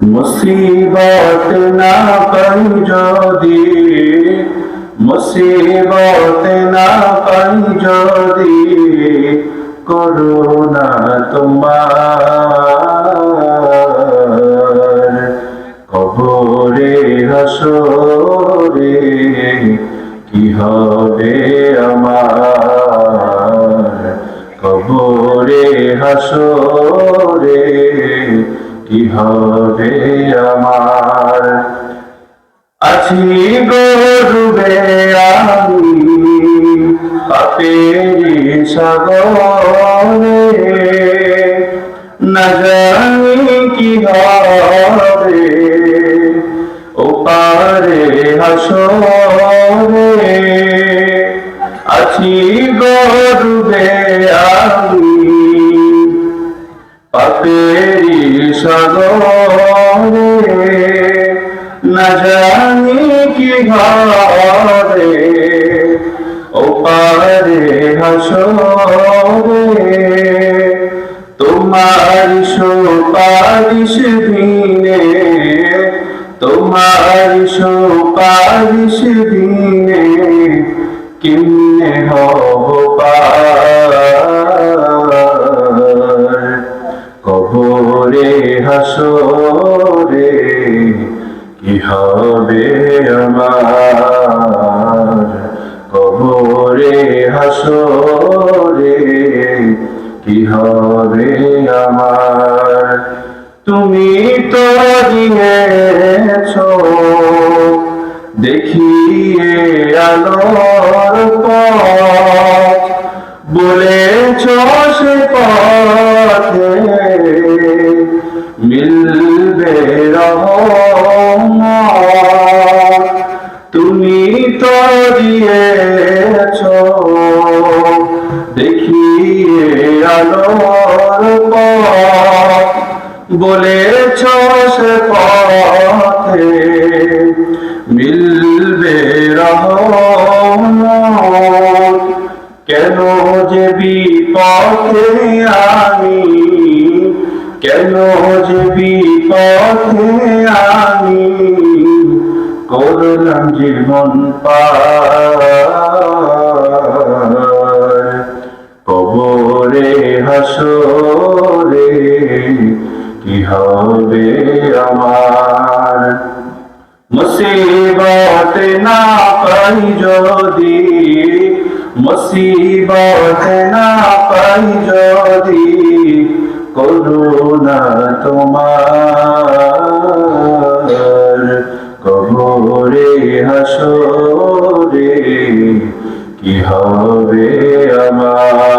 মুসিবত না পাই যদি, মুসিবত না পাই যদি, করুণা তোমার কবরে হাসরে কি হবে আমার, কবরে হাসরে কি হবে আমার। আছি গরুবে আমি পাপেরি সাগরে, না জানি কি হবে ওপারে হাসরে। আছি গরুবে আমি পাপেরি সাগরে, না জানি কি হবে ওপারে হাসরে। তোমার সুপারিশ বিনে, তোমার সুপারিশ বিনে কেমনে হব পার, কবরে হাসরে কি হবে আমার, কবরে হাসরে কি হবে আমার। তুমি তো দিয়েছো দেখিয়ে আলোর পথ, বলেছ সে পথে মিলবে রহমত। তুমি তো দিয়েছ দেখিয়ে আলোর পথ, বলেছ সে পথে মিলবে রহমত। কেন যে বিপথে আমি, কেন যে বিপথে আমি করলাম জীবন পার, কবরে হাসরে কি হবে আমার। মুসিবত না পাই যদি, মুসিবত না পাই যদি, করুণা তোমার কবরে হাসরে কি হবে আমার।